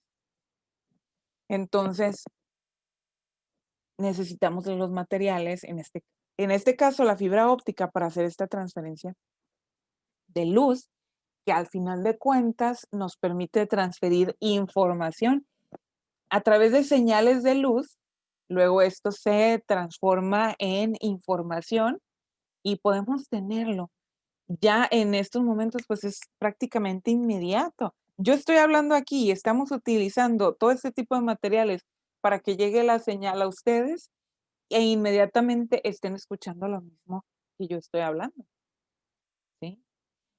Entonces, necesitamos de los materiales, en este caso la fibra óptica para hacer esta transferencia de luz, que al final de cuentas nos permite transferir información a través de señales de luz. Luego esto se transforma en información y podemos tenerlo. Ya en estos momentos, pues es prácticamente inmediato. Yo estoy hablando aquí y estamos utilizando todo este tipo de materiales para que llegue la señal a ustedes e inmediatamente estén escuchando lo mismo que yo estoy hablando, ¿sí?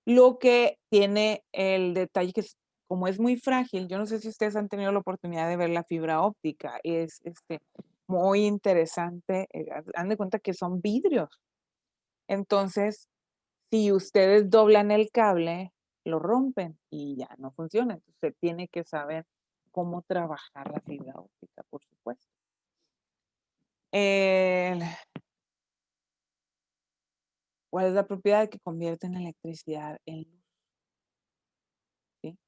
Lo que tiene el detalle que como es muy frágil, yo no sé si ustedes han tenido la oportunidad de ver la fibra óptica, es muy interesante, han de cuenta que son vidrios. Entonces, si ustedes doblan el cable, lo rompen y ya no funciona. Entonces, se tiene que saber cómo trabajar la fibra óptica, por supuesto. El- ¿Cuál es la propiedad que convierte en electricidad en luz? ¿Sí?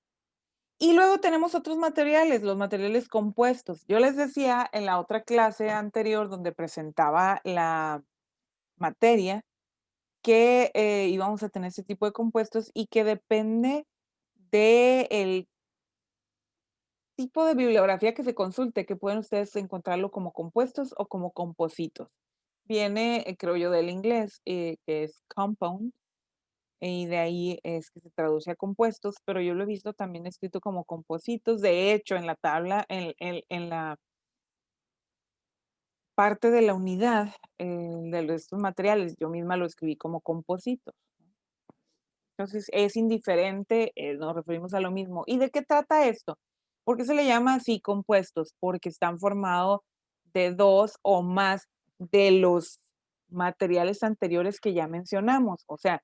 Y luego tenemos otros materiales, los materiales compuestos. Yo les decía en la otra clase anterior donde presentaba la materia que íbamos a tener ese tipo de compuestos y que depende del tipo de bibliografía que se consulte, que pueden ustedes encontrarlo como compuestos o como compositos. Viene, creo yo, del inglés, que es compound, y de ahí es que se traduce a compuestos, pero yo lo he visto también escrito como compositos. De hecho, en la tabla, en la parte de la unidad de estos materiales, yo misma lo escribí como compositos. Entonces, es indiferente, nos referimos a lo mismo. ¿Y de qué trata esto? ¿Por qué se le llama así compuestos? Porque están formados de dos o más de los materiales anteriores que ya mencionamos. O sea,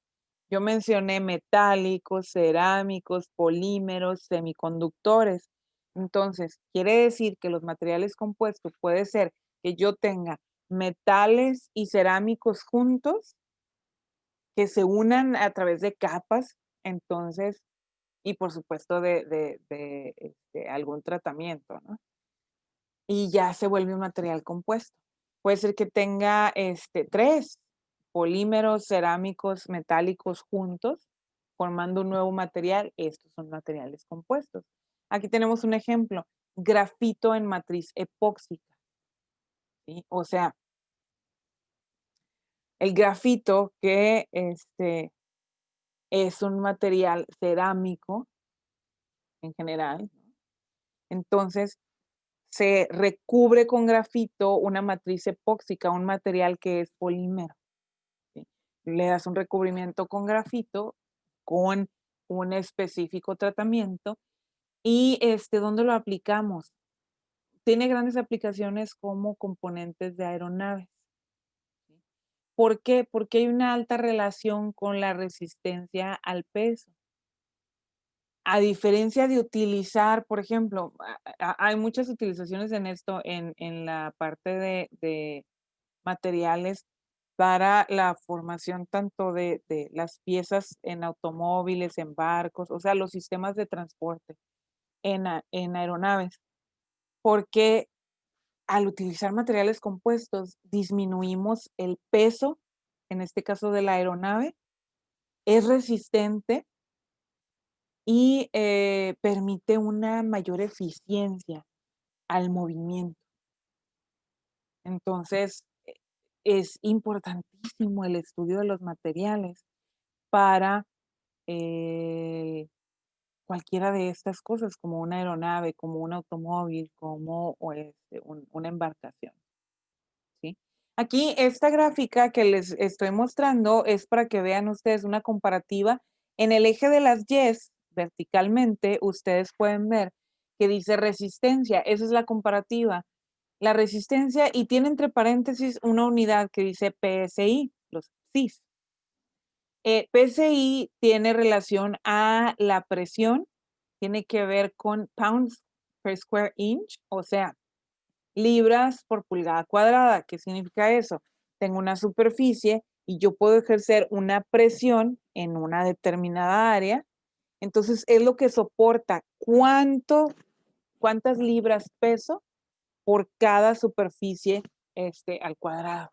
yo mencioné metálicos, cerámicos, polímeros, semiconductores. Entonces, quiere decir que los materiales compuestos puede ser que yo tenga metales y cerámicos juntos que se unan a través de capas, entonces, y por supuesto de algún tratamiento, ¿no? Y ya se vuelve un material compuesto. Puede ser que tenga 3 polímeros cerámicos metálicos juntos, formando un nuevo material. Estos son materiales compuestos. Aquí tenemos un ejemplo, grafito en matriz epóxica, ¿sí? O sea, el grafito que es un material cerámico en general, ¿no? Entonces, se recubre con grafito una matriz epóxica, un material que es polímero, ¿sí? Le das un recubrimiento con grafito, con un específico tratamiento y, ¿dónde lo aplicamos? Tiene grandes aplicaciones como componentes de aeronaves, ¿sí? ¿Por qué? Porque hay una alta relación con la resistencia al peso. A diferencia de utilizar, por ejemplo, hay muchas utilizaciones en esto, en la parte de materiales para la formación tanto de las piezas en automóviles, en barcos, o sea, los sistemas de transporte en aeronaves, porque al utilizar materiales compuestos disminuimos el peso, en este caso de la aeronave, es resistente y permite una mayor eficiencia al movimiento. Entonces, es importantísimo el estudio de los materiales para cualquiera de estas cosas, como una aeronave, como un automóvil, como una embarcación, ¿sí? Aquí esta gráfica que les estoy mostrando es para que vean ustedes una comparativa. En el eje de las Y's, verticalmente, ustedes pueden ver que dice resistencia. Esa es la comparativa. La resistencia y tiene entre paréntesis una unidad que dice PSI, los PSIs. PSI tiene relación a la presión, tiene que ver con pounds per square inch, o sea, libras por pulgada cuadrada. ¿Qué significa eso? Tengo una superficie y yo puedo ejercer una presión en una determinada área. Entonces, es lo que soporta cuántas libras peso por cada superficie al cuadrado,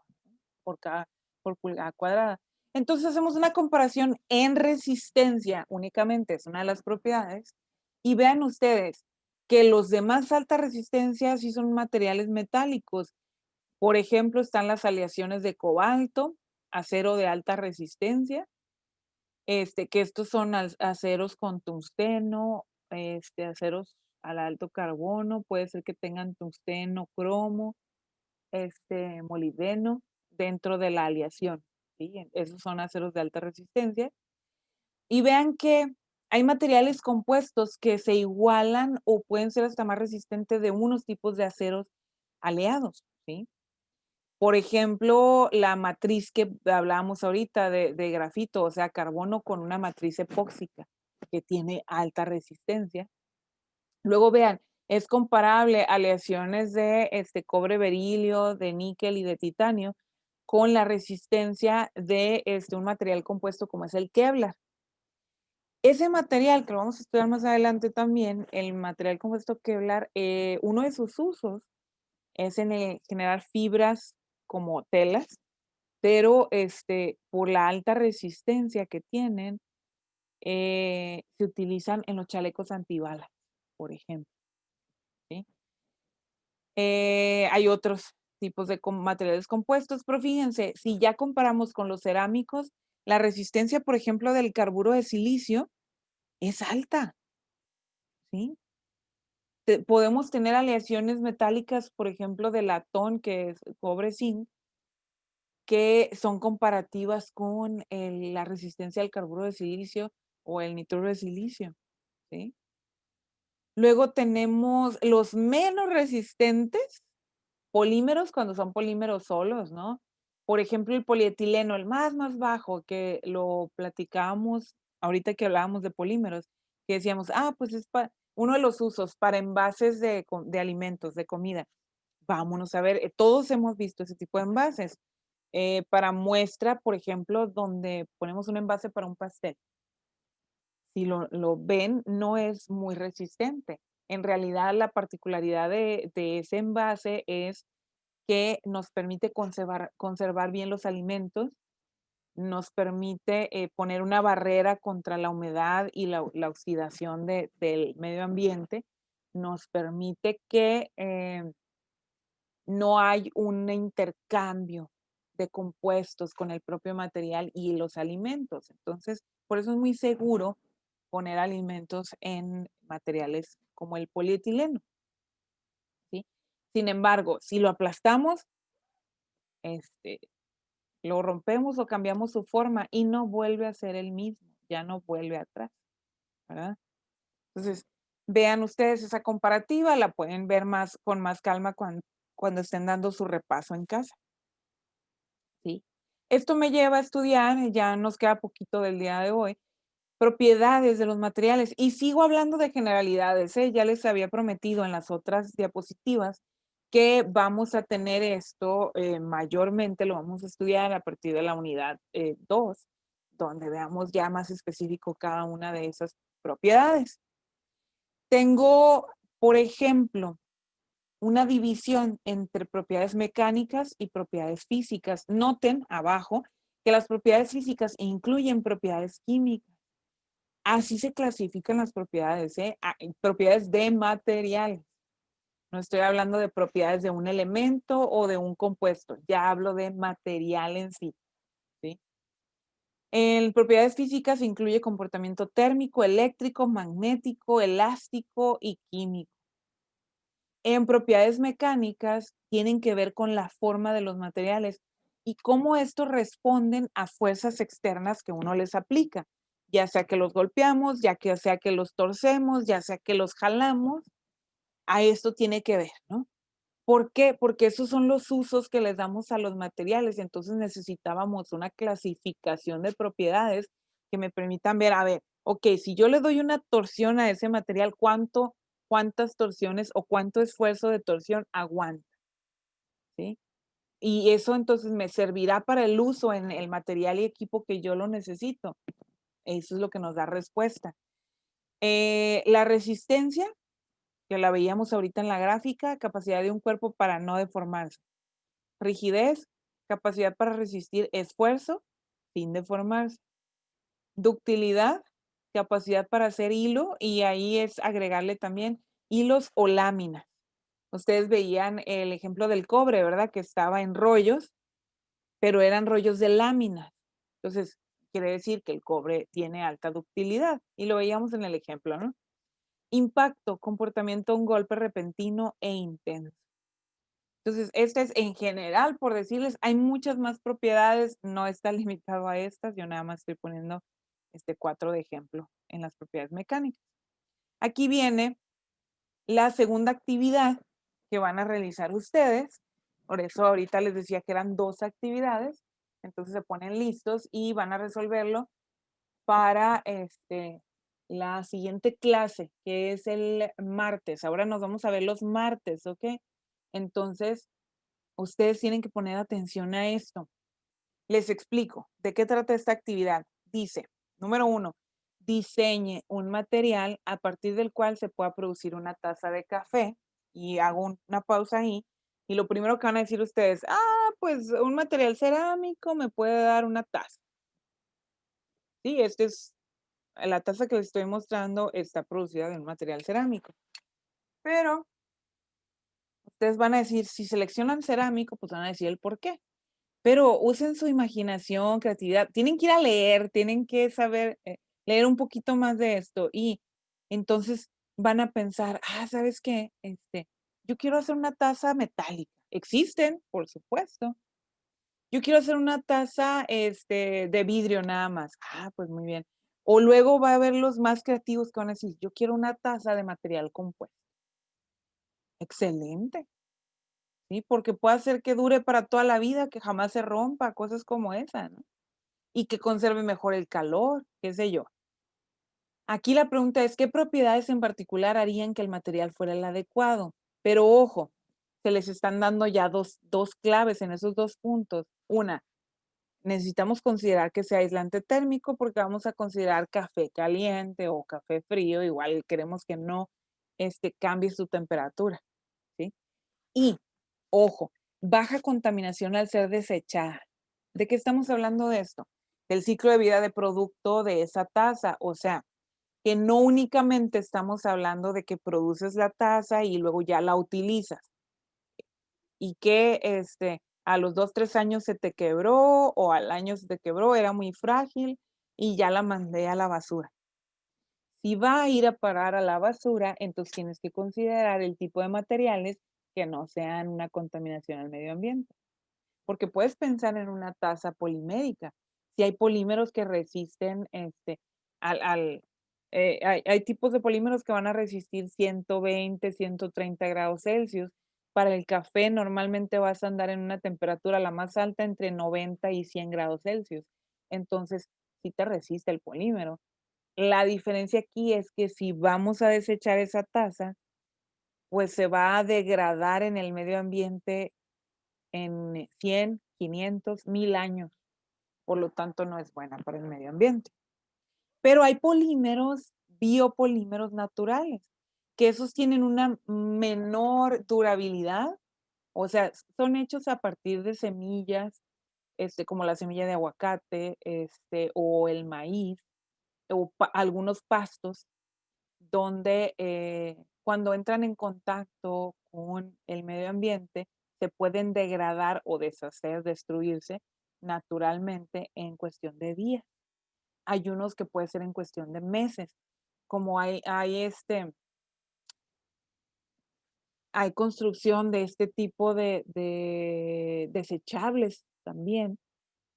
por pulgada cuadrada. Entonces, hacemos una comparación en resistencia únicamente, es una de las propiedades. Y vean ustedes que los de más alta resistencia sí son materiales metálicos. Por ejemplo, están las aleaciones de cobalto, acero de alta resistencia, que estos son aceros con tungsteno, aceros al alto carbono, puede ser que tengan tungsteno, cromo, molibdeno dentro de la aleación, ¿sí? Esos son aceros de alta resistencia. Y vean que hay materiales compuestos que se igualan o pueden ser hasta más resistentes de unos tipos de aceros aleados, ¿sí? Por ejemplo, la matriz que hablábamos ahorita de grafito, o sea, carbono con una matriz epóxica que tiene alta resistencia. Luego vean, es comparable aleaciones de cobre berilio, de níquel y de titanio con la resistencia de un material compuesto como es el Kevlar. Ese material que lo vamos a estudiar más adelante también, el material compuesto Kevlar, uno de sus usos es en el generar fibras como telas, pero por la alta resistencia que tienen, se utilizan en los chalecos antibalas, por ejemplo. ¿Sí? Hay otros tipos de materiales compuestos, pero fíjense, si ya comparamos con los cerámicos, la resistencia, por ejemplo, del carburo de silicio es alta, ¿sí? Podemos tener aleaciones metálicas, por ejemplo, de latón, que es cobre zinc, que son comparativas con la resistencia al carburo de silicio o el nitruro de silicio, ¿sí? Luego tenemos los menos resistentes, polímeros, cuando son polímeros solos, ¿no? Por ejemplo, el polietileno, el más bajo, que lo platicábamos ahorita que hablábamos de polímeros, que decíamos, pues es uno de los usos para envases de alimentos, de comida. Vámonos a ver, todos hemos visto ese tipo de envases. Para muestra, por ejemplo, donde ponemos un envase para un pastel. Si lo ven, no es muy resistente. En realidad, la particularidad de ese envase es que nos permite conservar bien los alimentos, nos permite poner una barrera contra la humedad y la oxidación del medio ambiente, nos permite que no hay un intercambio de compuestos con el propio material y los alimentos. Entonces, por eso es muy seguro poner alimentos en materiales como el polietileno, ¿sí? Sin embargo, si lo aplastamos, lo rompemos o cambiamos su forma y no vuelve a ser el mismo, ya no vuelve atrás, ¿verdad? Entonces, vean ustedes esa comparativa, la pueden ver con más calma cuando estén dando su repaso en casa, ¿sí? Esto me lleva a estudiar, ya nos queda poquito del día de hoy, propiedades de los materiales. Y sigo hablando de generalidades, ¿eh? Ya les había prometido en las otras diapositivas que vamos a tener esto mayormente, lo vamos a estudiar a partir de la unidad 2, donde veamos ya más específico cada una de esas propiedades. Tengo, por ejemplo, una división entre propiedades mecánicas y propiedades físicas. Noten abajo que las propiedades físicas incluyen propiedades químicas. Así se clasifican las propiedades, propiedades de materiales. No estoy hablando de propiedades de un elemento o de un compuesto, ya hablo de material en sí, ¿sí? En propiedades físicas incluye comportamiento térmico, eléctrico, magnético, elástico y químico. En propiedades mecánicas tienen que ver con la forma de los materiales y cómo estos responden a fuerzas externas que uno les aplica, ya sea que los golpeamos, ya sea que los torcemos, ya sea que los jalamos, a esto tiene que ver, ¿no? ¿Por qué? Porque esos son los usos que les damos a los materiales. Entonces necesitábamos una clasificación de propiedades que me permitan ver, a ver, ok, si yo le doy una torsión a ese material, ¿cuántas torsiones o cuánto esfuerzo de torsión aguanta? ¿Sí? Y eso entonces me servirá para el uso en el material y equipo que yo lo necesito. Eso es lo que nos da respuesta. La resistencia, que la veíamos ahorita en la gráfica, capacidad de un cuerpo para no deformarse. Rigidez, capacidad para resistir esfuerzo sin deformarse. Ductilidad, capacidad para hacer hilo, y ahí es agregarle también hilos o láminas. Ustedes veían el ejemplo del cobre, ¿verdad? Que estaba en rollos, pero eran rollos de láminas. Entonces, quiere decir que el cobre tiene alta ductilidad, y lo veíamos en el ejemplo, ¿no? Impacto, comportamiento, un golpe repentino e intenso. Entonces, este es en general, por decirles, hay muchas más propiedades, no está limitado a estas, yo nada más estoy poniendo 4 de ejemplo en las propiedades mecánicas. Aquí viene la segunda actividad que van a realizar ustedes, por eso ahorita les decía que eran 2 actividades, entonces se ponen listos y van a resolverlo para la siguiente clase, que es el martes. Ahora nos vamos a ver los martes, ¿ok? Entonces, ustedes tienen que poner atención a esto. Les explico de qué trata esta actividad. Dice, número 1, diseñe un material a partir del cual se pueda producir una taza de café. Y hago una pausa ahí. Y lo primero que van a decir ustedes, pues un material cerámico me puede dar una taza. Sí, la taza que les estoy mostrando está producida de un material cerámico. Pero ustedes van a decir, si seleccionan cerámico, pues van a decir el por qué. Pero usen su imaginación, creatividad. Tienen que ir a leer, tienen que saber leer un poquito más de esto. Y entonces van a pensar, ¿sabes qué? Yo quiero hacer una taza metálica. Existen, por supuesto. Yo quiero hacer una taza de vidrio nada más. Pues muy bien. O luego va a haber los más creativos que van a decir, yo quiero una taza de material compuesto. Excelente. ¿Sí? Porque puede hacer que dure para toda la vida, que jamás se rompa, cosas como esa, ¿no? Y que conserve mejor el calor, qué sé yo. Aquí la pregunta es, ¿qué propiedades en particular harían que el material fuera el adecuado? Pero ojo, se les están dando ya dos claves en esos 2 puntos. Una, necesitamos considerar que sea aislante térmico porque vamos a considerar café caliente o café frío, igual queremos que no cambie su temperatura, ¿sí? Y, ojo, baja contaminación al ser desechada. ¿De qué estamos hablando de esto? Del ciclo de vida de producto de esa taza, o sea, que no únicamente estamos hablando de que produces la taza y luego ya la utilizas y que a los 2, 3 años se te quebró o al año se te quebró, era muy frágil y ya la mandé a la basura. Si va a ir a parar a la basura, entonces tienes que considerar el tipo de materiales que no sean una contaminación al medio ambiente. Porque puedes pensar en una taza polimérica. Si hay polímeros que resisten, hay tipos de polímeros que van a resistir 120, 130 grados Celsius. Para el café normalmente vas a andar en una temperatura la más alta entre 90 y 100 grados Celsius. Entonces, sí te resiste el polímero. La diferencia aquí es que si vamos a desechar esa taza, pues se va a degradar en el medio ambiente en 100, 500, 1000 años. Por lo tanto, no es buena para el medio ambiente. Pero hay polímeros, biopolímeros naturales, que esos tienen una menor durabilidad. O sea, son hechos a partir de semillas, como la semilla de aguacate, o el maíz, o algunos pastos, donde cuando entran en contacto con el medio ambiente, se pueden degradar o deshacer, destruirse naturalmente en cuestión de días. Hay unos que puede ser en cuestión de meses, como hay construcción de este tipo de desechables también,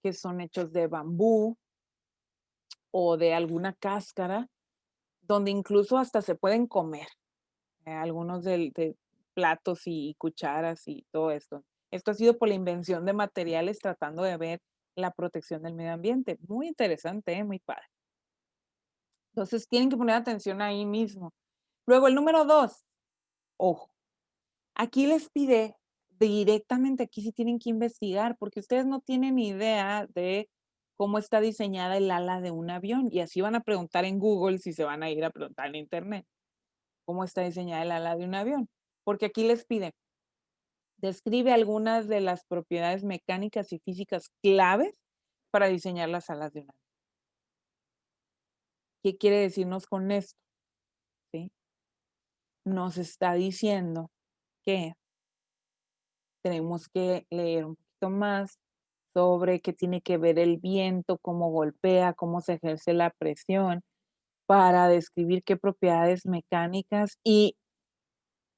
que son hechos de bambú o de alguna cáscara, donde incluso hasta se pueden comer. Algunos platos y cucharas y todo esto. Esto ha sido por la invención de materiales tratando de ver la protección del medio ambiente. Muy interesante, muy padre. Entonces tienen que poner atención ahí mismo. Luego el número 2, ojo, aquí les pide directamente, aquí sí tienen que investigar, porque ustedes no tienen idea de cómo está diseñada el ala de un avión. Y así van a preguntar en Google si se van a ir a preguntar en Internet cómo está diseñada el ala de un avión. Porque aquí les pide, describe algunas de las propiedades mecánicas y físicas claves para diseñar las alas de un avión. ¿Qué quiere decirnos con esto? ¿Sí? Nos está diciendo que tenemos que leer un poquito más sobre qué tiene que ver el viento, cómo golpea, cómo se ejerce la presión, para describir qué propiedades mecánicas y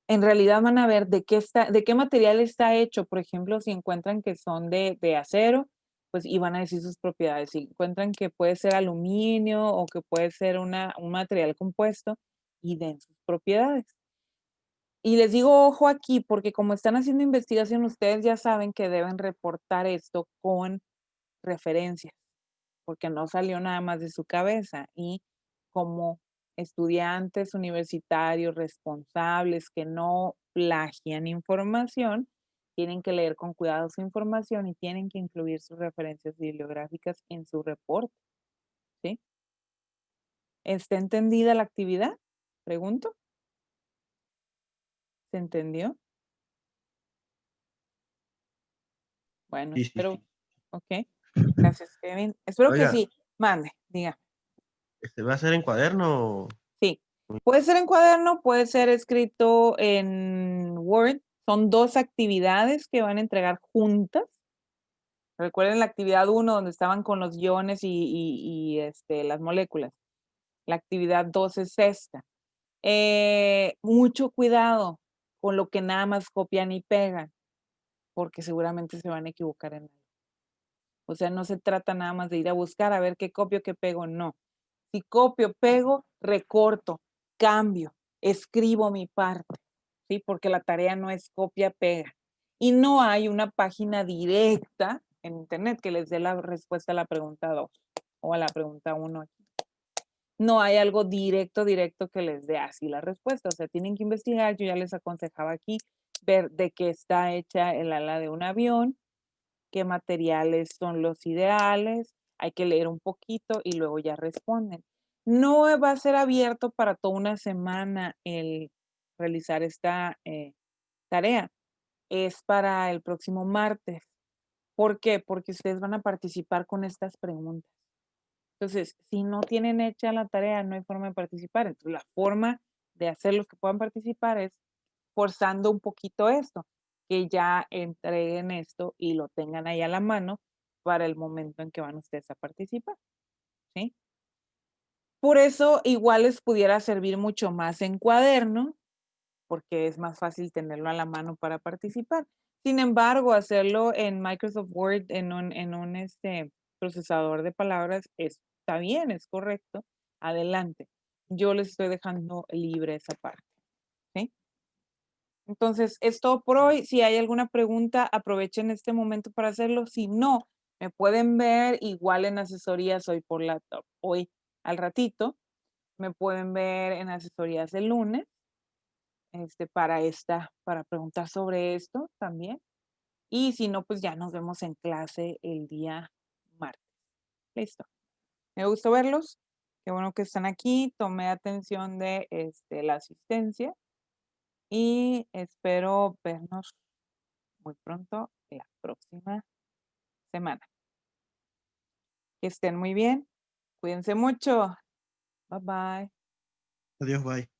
en realidad van a ver de qué material está hecho. Por ejemplo, si encuentran que son de acero, pues y van a decir sus propiedades. Si encuentran que puede ser aluminio o que puede ser un material compuesto, y den sus propiedades. Y les digo ojo aquí, porque como están haciendo investigación, ustedes ya saben que deben reportar esto con referencias, porque no salió nada más de su cabeza. Y como estudiantes universitarios responsables que no plagian información, tienen que leer con cuidado su información y tienen que incluir sus referencias bibliográficas en su reporte, ¿sí? ¿Está entendida la actividad? Pregunto. ¿Se entendió? Bueno, Sí, sí, espero. sí. Ok. Gracias, Kevin. Espero que Oiga, sí. Mande, diga. ¿va a ser en cuaderno? Sí. Puede ser en cuaderno, puede ser escrito en Word. Son 2 actividades que van a entregar juntas. Recuerden la actividad 1 donde estaban con los iones y las moléculas. La actividad 2 es esta. Mucho cuidado con lo que nada más copian y pegan, porque seguramente se van a equivocar en algo. O sea, no se trata nada más de ir a buscar a ver qué copio, qué pego, no. Si copio, pego, recorto, cambio, escribo mi parte, ¿sí? Porque la tarea no es copia, pega. Y no hay una página directa en internet que les dé la respuesta a la pregunta 2 o a la pregunta 1 aquí. No hay algo directo que les dé así la respuesta. O sea, tienen que investigar. Yo ya les aconsejaba aquí ver de qué está hecha el ala de un avión, qué materiales son los ideales, hay que leer un poquito y luego ya responden. No va a ser abierto para toda una semana el realizar esta tarea. Es para el próximo martes. ¿Por qué? Porque ustedes van a participar con estas preguntas. Entonces, si no tienen hecha la tarea, no hay forma de participar. Entonces, la forma de hacer los que puedan participar es forzando un poquito esto, que ya entreguen esto y lo tengan ahí a la mano para el momento en que van ustedes a participar, ¿sí? Por eso, igual les pudiera servir mucho más en cuaderno, porque es más fácil tenerlo a la mano para participar. Sin embargo, hacerlo en Microsoft Word, en un procesador de palabras, está bien, es correcto. Adelante. Yo les estoy dejando libre esa parte, ¿sí? Entonces, es todo por hoy. Si hay alguna pregunta, aprovechen este momento para hacerlo. Si no, me pueden ver igual en asesorías hoy al ratito. Me pueden ver en asesorías el lunes, para preguntar sobre esto también. Y si no, pues ya nos vemos en clase el día martes. Listo. Me gustó verlos. Qué bueno que están aquí. Tomé atención de la asistencia y espero vernos muy pronto la próxima semana. Que estén muy bien. Cuídense mucho. Bye bye. Adiós, bye.